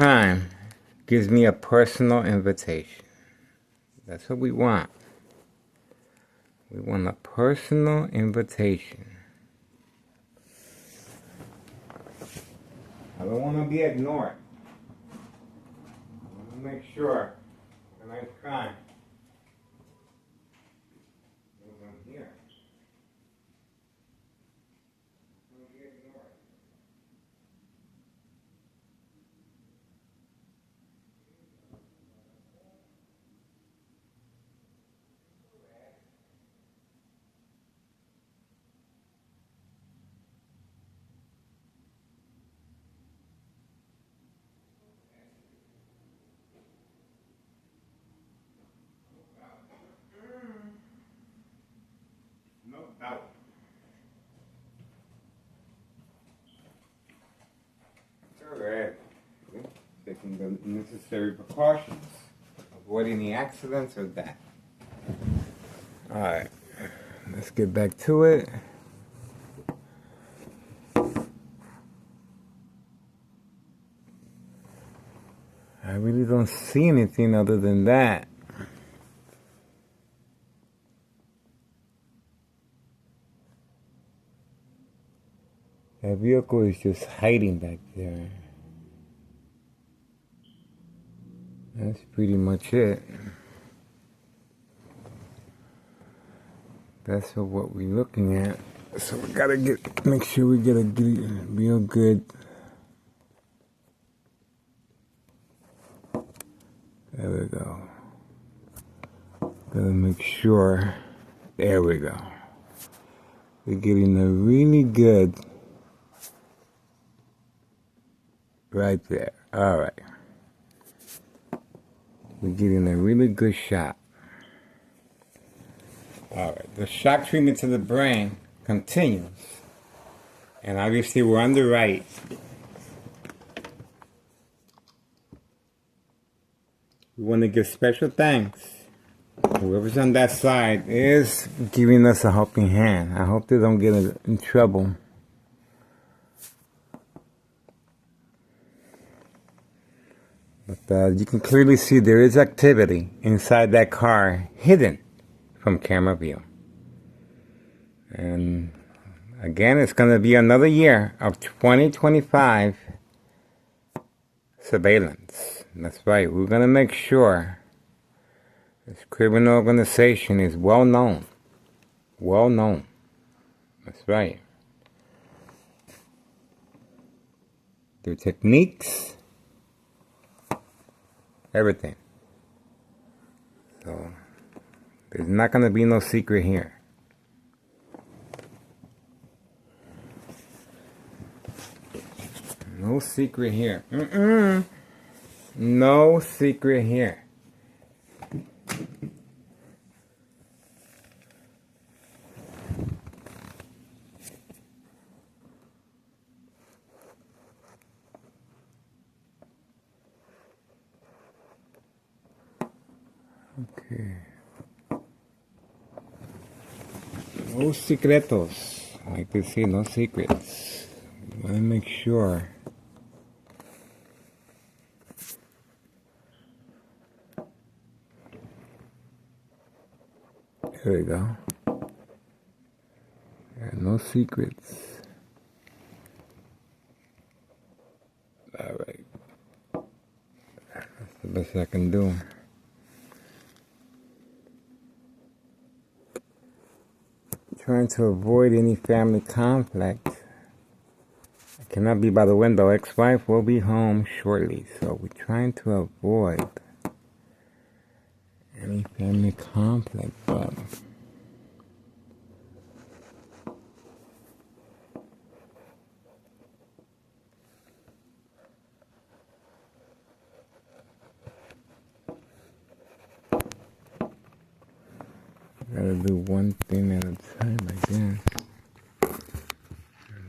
crime gives me a personal invitation. That's what we want. We want a personal invitation. I don't want to be ignored. I want to make sure organized crime goes on here. Don't be ignored. No doubt. Correct. Taking the necessary precautions, avoiding the accidents or that. Alright, let's get back to it. I really don't see anything other than that. That vehicle is just hiding back there. That's pretty much it. That's what we're looking at. So we gotta make sure we get a real good. There we go. Gotta make sure. There we go. We're getting a really good. Right there. Alright. We're getting a really good shot. Alright. The shock treatment to the brain continues. And obviously we're on the right. We want to give special thanks. Whoever's on that side is giving us a helping hand. I hope they don't get in trouble. But you can clearly see there is activity inside that car hidden from camera view. And again, it's going to be another year of 2025 surveillance. That's right. We're going to make sure this criminal organization is well known. Well known. That's right. Their techniques. Everything. So, there's not going to be no secret here. No secret here. No secret here. Okay. No secretos. Like they say, no secrets. We want to make sure. There we go. Yeah, no secrets. Alright. That's the best I can do. Trying to avoid any family conflict. I cannot be by the window. Ex-wife will be home shortly. So we're trying to avoid any family conflict, but gotta do one thing at a time, I guess. And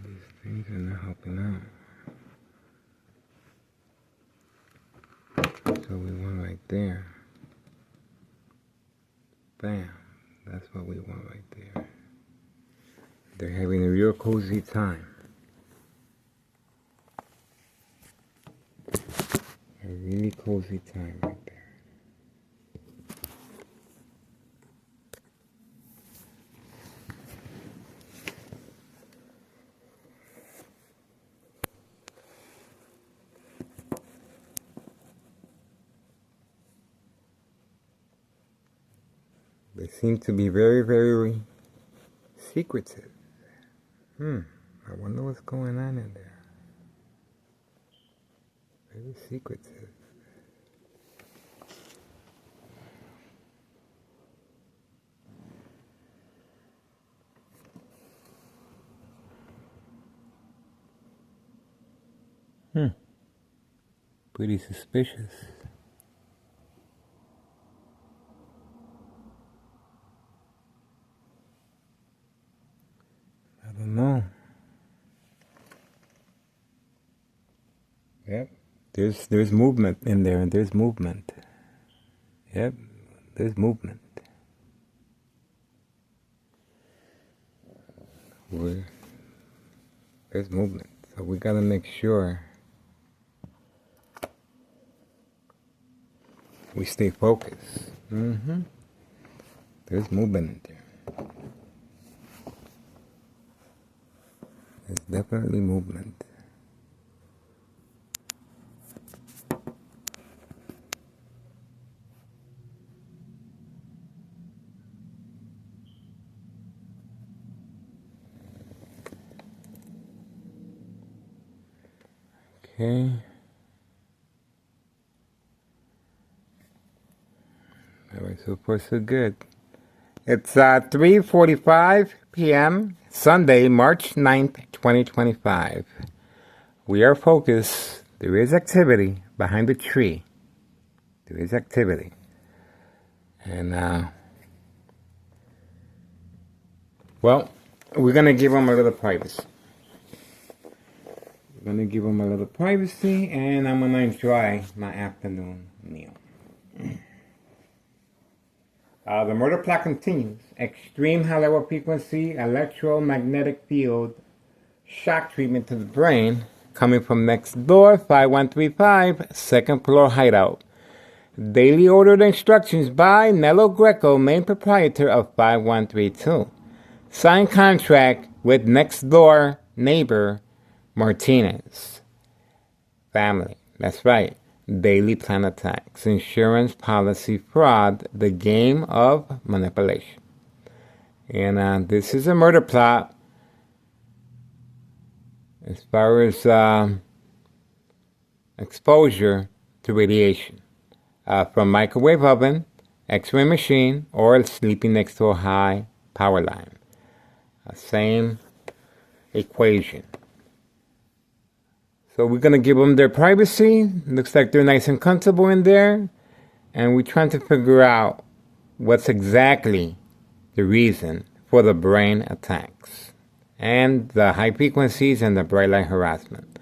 these things are not helping out. So we want right there. Bam. That's what we want right there. They're having a real cozy time. Really cozy time right there. They seem to be very, very secretive. I wonder what's going on in there. Very secretive. Pretty suspicious. I don't know. Yep. There's movement in there, and there's movement. Yep. There's movement. There's movement. So we gotta make sure we stay focused. There's movement in there. There's definitely movement. Okay. All right, so far so good. It's 3:45 p.m. Sunday, March 9th, 2025. We are focused. There is activity behind the tree. There is activity. And, well, we're going to give them a little privacy. We're going to give them a little privacy, and I'm going to enjoy my afternoon meal. The murder plot continues. Extreme high level frequency electromagnetic field shock treatment to the brain coming from next door 5135 second floor hideout. Daily ordered instructions by Nello Greco, main proprietor of 5132. Signed contract with next door neighbor Martinez. Family. That's right. Daily plan attacks, insurance policy fraud, the game of manipulation. And this is a murder plot as far as exposure to radiation from microwave oven, x-ray machine, or sleeping next to a high power line. Same equation. So we're going to give them their privacy. Looks like they're nice and comfortable in there. And we're trying to figure out what's exactly the reason for the brain attacks and the high frequencies and the bright light harassment.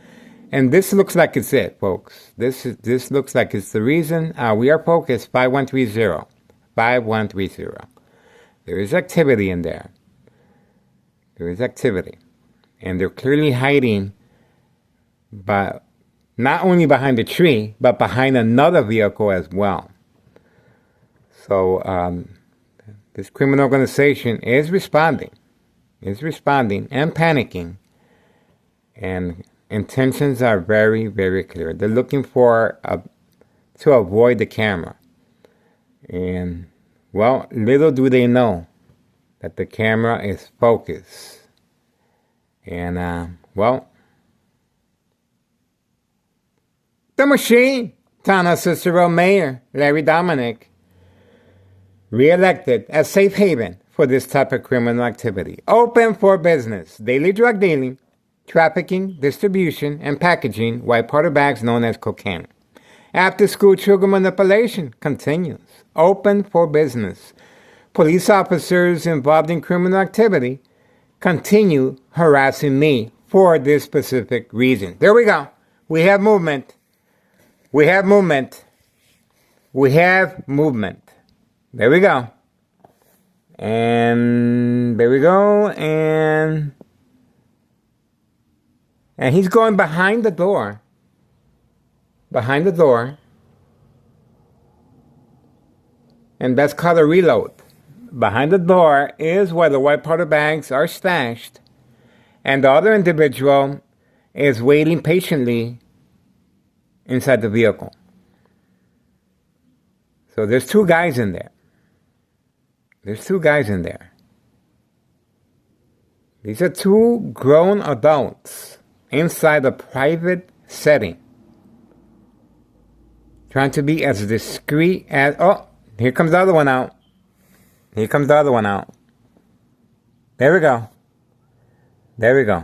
And this looks like it's it, folks. This looks like it's the reason. We are focused 5130. 5130. There is activity in there. There is activity. And they're clearly hiding, but not only behind the tree, but behind another vehicle as well. So this criminal organization is responding and panicking, and intentions are very, very clear. They're looking for to avoid the camera, and well, little do they know that the camera is focused, and well. The machine, Town Cicero Mayor Larry Dominic, re-elected as safe haven for this type of criminal activity. Open for business. Daily drug dealing, trafficking, distribution, and packaging white powder bags known as cocaine. After-school children manipulation continues. Open for business. Police officers involved in criminal activity continue harassing me for this specific reason. There we go. We have movement. We have movement. We have movement. There we go. And there we go. And he's going behind the door. Behind the door. and that's called a reload. Behind the door is where the white powder bags are stashed, and the other individual is waiting patiently inside the vehicle. So there's two guys in there. There's two guys in there. These are two grown adults inside a private setting, trying to be as discreet as... Oh, here comes the other one out. Here comes the other one out. There we go. There we go.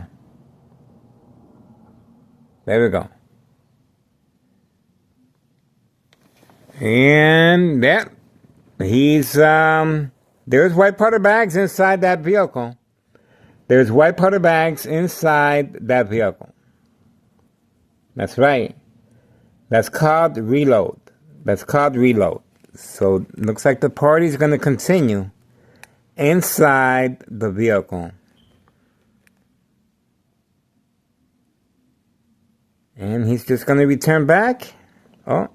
There we go. And yeah, he's there's white powder bags inside that vehicle. There's white powder bags inside that vehicle. That's right. That's called reload. That's called reload. So looks like the party's going to continue inside the vehicle. And he's just going to return back. Oh.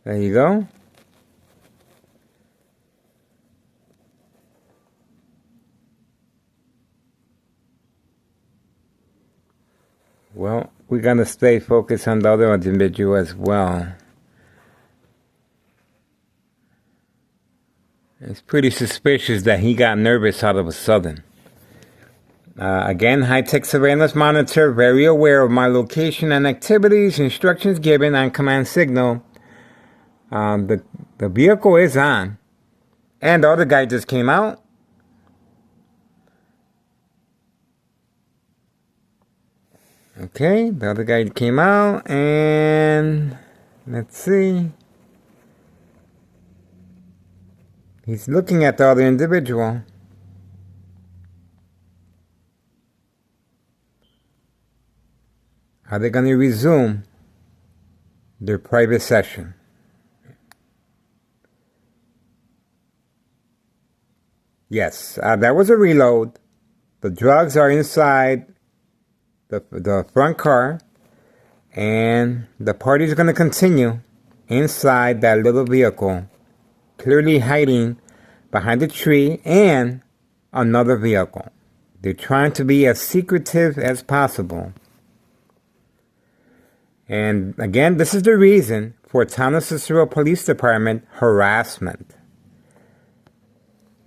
There you go. Well, we're going to stay focused on the other individual as well. It's pretty suspicious that he got nervous all of a sudden. Again, high-tech surveillance monitor, very aware of my location and activities, instructions given on command signal. The vehicle is on. And the other guy just came out. Okay, the other guy came out, and let's see. He's looking at the other individual. Are they going to resume their private session? Yes, that was a reload. The drugs are inside the front car, and the party is going to continue inside that little vehicle, clearly hiding behind a tree and another vehicle. They're trying to be as secretive as possible. And again, this is the reason for Town of Cicero Police Department harassment.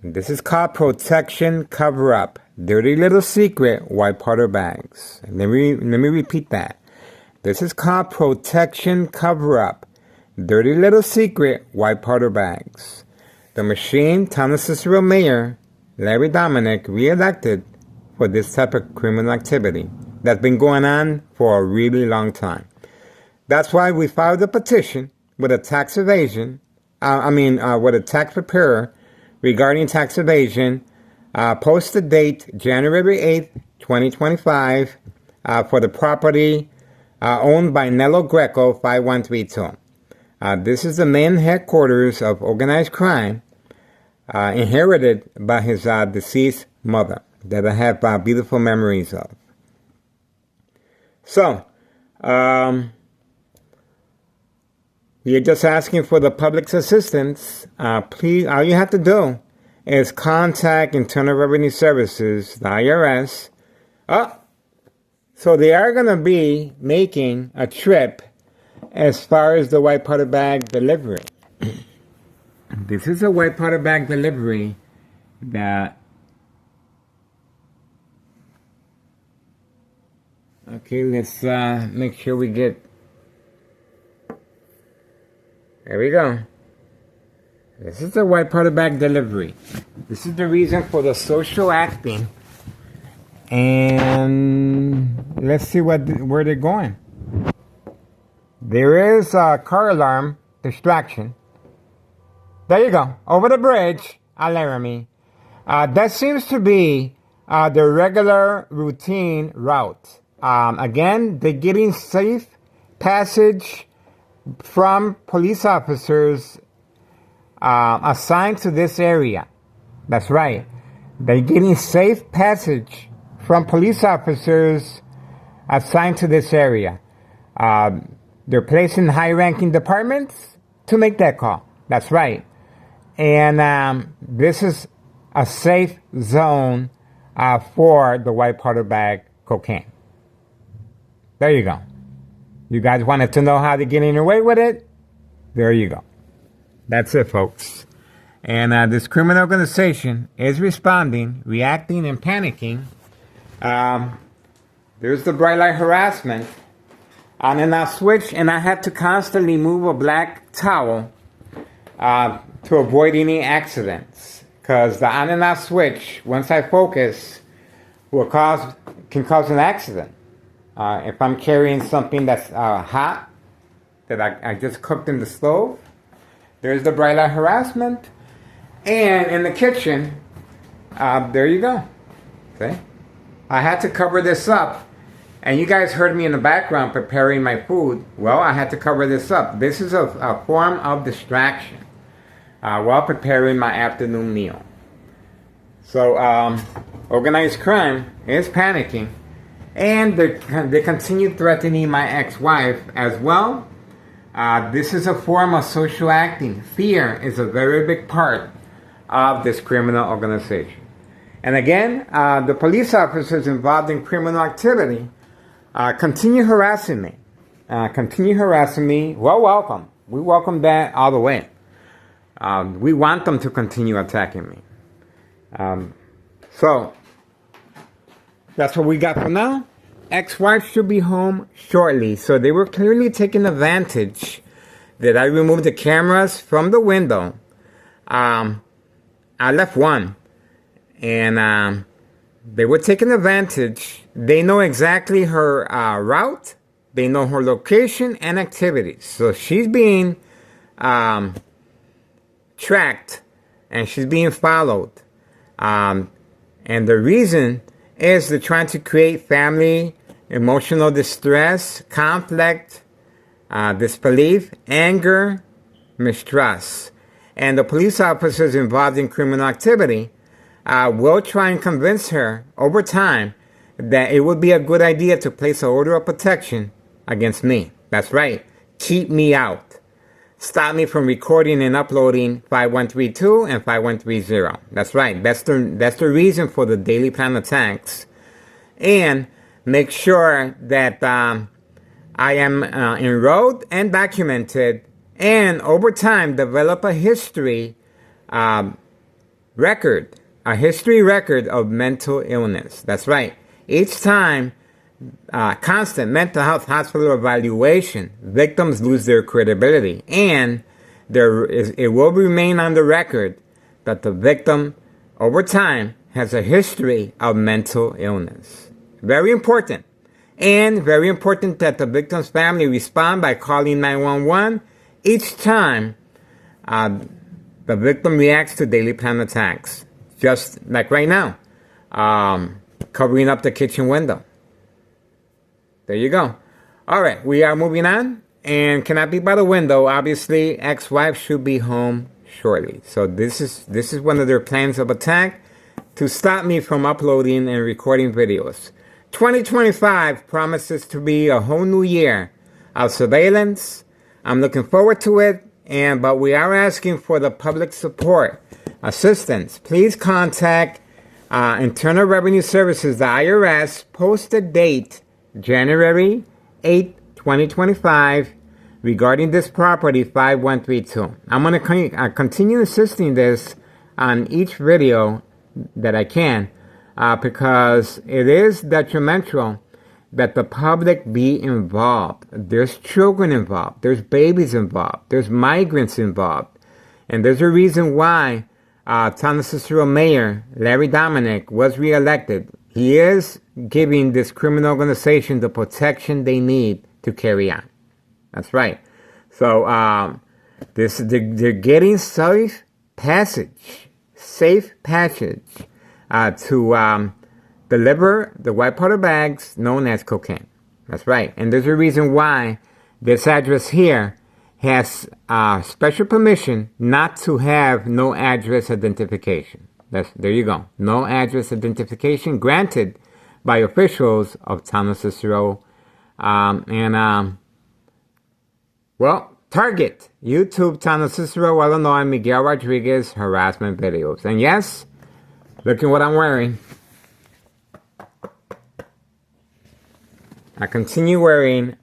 This is called protection cover-up. Dirty little secret white powder bags. Let me repeat that. This is called protection cover-up. Dirty little secret white powder bags. The machine Town of Cicero Mayor Larry Dominic re-elected for this type of criminal activity that's been going on for a really long time. That's why we filed a petition with a tax evasion, with a tax preparer regarding tax evasion, post the date January 8th, 2025, for the property owned by Nello Greco 5132. This is the main headquarters of organized crime, inherited by his deceased mother, that I have beautiful memories of. So, you're just asking for the public's assistance. Please, all you have to do is contact Internal Revenue Services, the IRS. So they are going to be making a trip as far as the white powder bag delivery. This is a white powder bag delivery that... Okay, let's make sure we get... There we go. This is the white powder bag delivery. This is the reason for the social acting. And let's see where they're going. There is a car alarm distraction. There you go. Over the bridge at Laramie. That seems to be the regular routine route. Again, they're getting safe passage from police officers assigned to this area. That's right. They're getting safe passage from police officers assigned to this area. They're placed in high-ranking departments to make that call. That's right. And this is a safe zone for the white powder bag cocaine. There you go. You guys wanted to know how to get away with it? There you go. That's it, folks. And this criminal organization is responding, reacting, and panicking. There's the bright light harassment. On and off switch, and I had to constantly move a black towel to avoid any accidents. Because the on and off switch, once I focus, can cause an accident. If I'm carrying something that's hot, that I just cooked in the stove, there's the bright light harassment. And in the kitchen, there you go. See? I had to cover this up. And you guys heard me in the background preparing my food. Well, I had to cover this up. This is a form of distraction while preparing my afternoon meal. So, organized crime is panicking. And they continue threatening my ex-wife as well. This is a form of social acting. Fear is a very big part of this criminal organization. And again, the police officers involved in criminal activity continue harassing me. Well, welcome. We welcome that all the way. We want them to continue attacking me. So, that's what we got for now. Ex-wife should be home shortly. So they were clearly taking advantage that I removed the cameras from the window. I left one. And they were taking advantage. They know exactly her route. They know her location and activities. So she's being tracked and she's being followed. And the reason is they're trying to create family emotional distress, conflict, disbelief, anger, mistrust. And the police officers involved in criminal activity will try and convince her over time that it would be a good idea to place an order of protection against me. That's right. Keep me out. Stop me from recording and uploading 5132 and 5130. That's right. That's the reason for the daily plan attacks. And make sure that I am enrolled and documented, and over time develop a history record. A history record of mental illness. That's right. Each time, constant mental health hospital evaluation, victims lose their credibility. And it will remain on the record that the victim, over time, has a history of mental illness. Very important. And very important that the victim's family respond by calling 911 each time the victim reacts to daily plan attacks. Just like right now, covering up the kitchen window. There you go. All right, we are moving on. And cannot be by the window. Obviously, ex-wife should be home shortly. So this is one of their plans of attack to stop me from uploading and recording videos. 2025 promises to be a whole new year of surveillance. I'm looking forward to it. But we are asking for the public support. Assistance, please contact Internal Revenue Services, the IRS, posted date January 8, 2025, regarding this property 5132. I'm going to continue insisting this on each video that I can because it is detrimental that the public be involved. There's children involved. There's babies involved. There's migrants involved. And there's a reason why Town of Cicero Mayor Larry Dominic was reelected. He is giving this criminal organization the protection they need to carry on. That's right. So they're getting safe passage to deliver the white powder bags known as cocaine. That's right. And there's a reason why this address here has special permission not to have no address identification. There you go. No address identification granted by officials of Town of Cicero. Well, target YouTube channel Cicero Illinois Miguel Rodriguez harassment videos. And yes, look at what I'm wearing. I continue wearing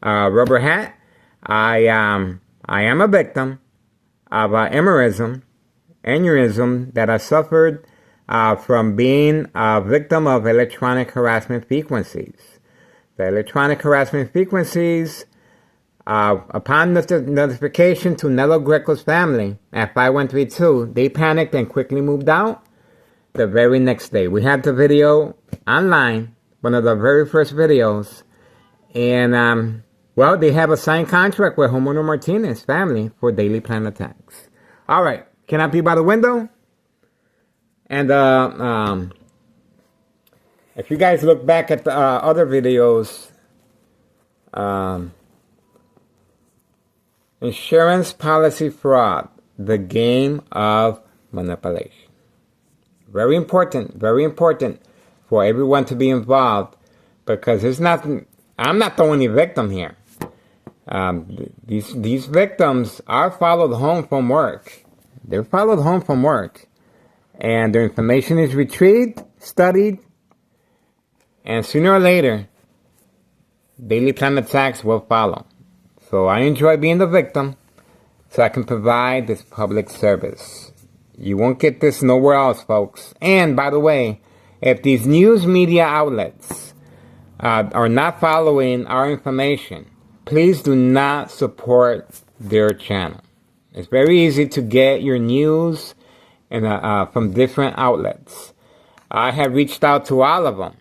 a rubber hat. I am a victim of aneurysm that I suffered from being a victim of electronic harassment frequencies. The electronic harassment frequencies, upon notification to Nello Greco's family at 5132, they panicked and quickly moved out the very next day. We had the video online, one of the very first videos, and well, they have a signed contract with Homeowner Martinez family for daily plan attacks. All right, can I be by the window? And if you guys look back at the other videos, insurance policy fraud, the game of manipulation. Very important for everyone to be involved, because I'm not the only victim here. These victims are followed home from work. They're followed home from work, and their information is retrieved, studied, and sooner or later, daily plan attacks will follow. So I enjoy being the victim, so I can provide this public service. You won't get this nowhere else, folks. And by the way, if these news media outlets are not following our information, please do not support their channel. It's very easy to get your news from different outlets. I have reached out to all of them,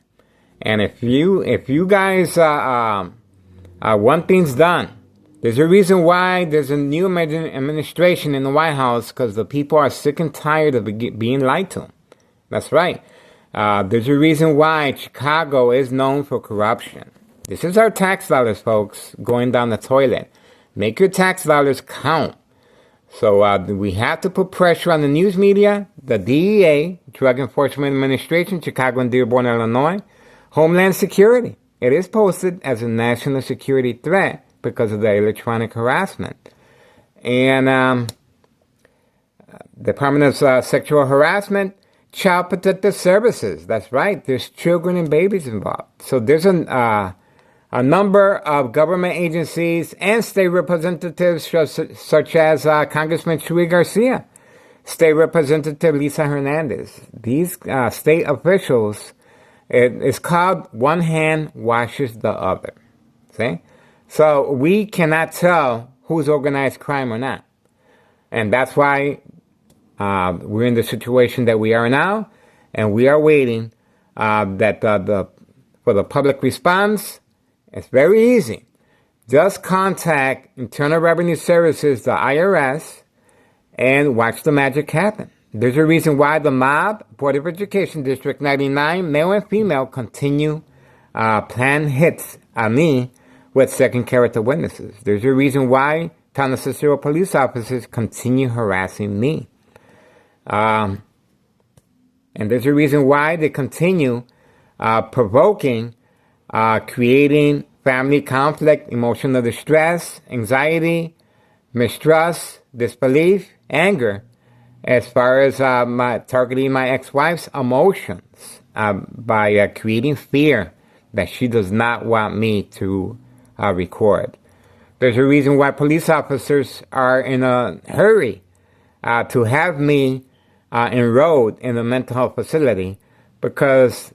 and if you guys want things done, there's a reason why there's a new administration in the White House, because the people are sick and tired of being lied to. That's right. There's a reason why Chicago is known for corruption. This is our tax dollars, folks, going down the toilet. Make your tax dollars count. So we have to put pressure on the news media, the DEA, Drug Enforcement Administration, Chicago and Dearborn, Illinois, Homeland Security. It is posted as a national security threat because of the electronic harassment. And Department of Sexual Harassment, Child Protective Services. That's right. There's children and babies involved. So there's a number of government agencies and state representatives such as Congressman Chuy Garcia, State Representative Lisa Hernandez. These state officials, it's called one hand washes the other. See? So we cannot tell who's organized crime or not. And that's why we're in the situation that we are now, and we are waiting for the public response. It's very easy. Just contact Internal Revenue Services, the IRS, and watch the magic happen. There's a reason why the mob, Board of Education District 99, male and female, continue plan hits on me with second character witnesses. There's a reason why Town of Cicero police officers continue harassing me. And there's a reason why they continue provoking, creating family conflict, emotional distress, anxiety, mistrust, disbelief, anger, as far as targeting my ex-wife's emotions by creating fear that she does not want me to record. There's a reason why police officers are in a hurry to have me enrolled in a mental health facility, because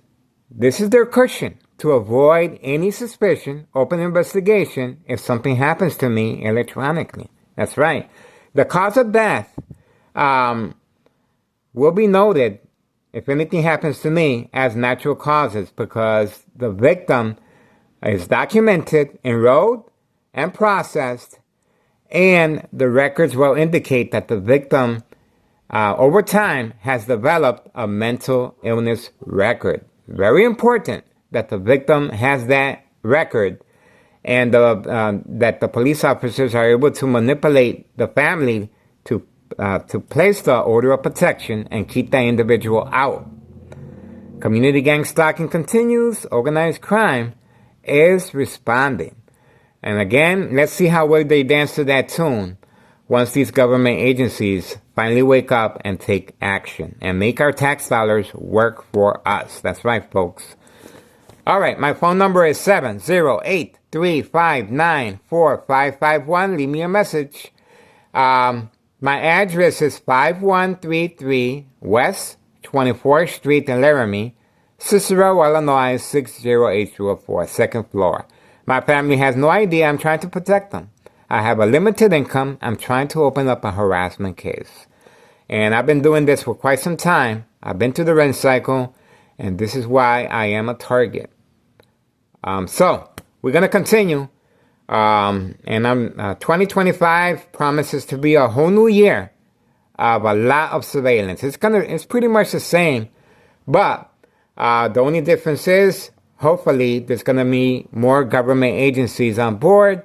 this is their cushion to avoid any suspicion, open investigation if something happens to me electronically. That's right. The cause of death will be noted if anything happens to me as natural causes, because the victim is documented, enrolled, and processed, and the records will indicate that the victim over time has developed a mental illness record. Very important that the victim has that record, and that the police officers are able to manipulate the family to place the order of protection and keep that individual out. Community gang stalking continues. Organized crime is responding. And again, let's see how well they dance to that tune once these government agencies finally wake up and take action and make our tax dollars work for us. That's right, folks. All right, my phone number is 708-359-4551. Leave me a message. My address is 5133 West 24th Street in Laramie, Cicero, Illinois 60804, second floor. My family has no idea I'm trying to protect them. I have a limited income. I'm trying to open up a harassment case. And I've been doing this for quite some time. I've been through the rent cycle, and this is why I am a target. So, we're going to continue. And 2025 promises to be a whole new year of a lot of surveillance. It's pretty much the same, but the only difference is, hopefully, there's going to be more government agencies on board,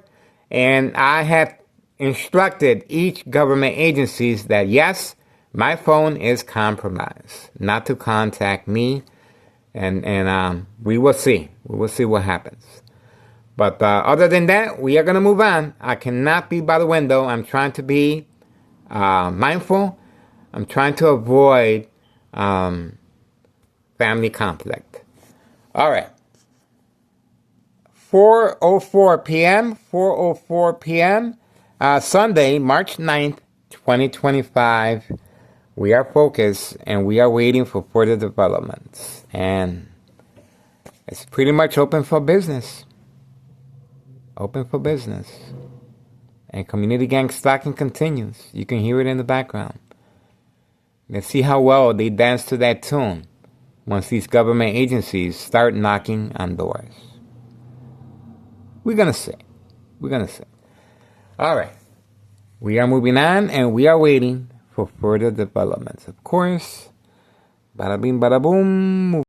and I have instructed each government agencies that yes, my phone is compromised, not to contact me, and we will see. We will see what happens. But other than that, we are going to move on. I cannot be by the window. I'm trying to be mindful. I'm trying to avoid family conflict. All right. 4:04 p.m., Sunday, March 9th, 2025. We are focused and we are waiting for further developments. And it's pretty much open for business. Open for business. And community gang stalking continues. You can hear it in the background. Let's see how well they dance to that tune once these government agencies start knocking on doors. We're going to see. We're going to see. All right. We are moving on and we are waiting for further developments. Of course, bada bing, bada boom.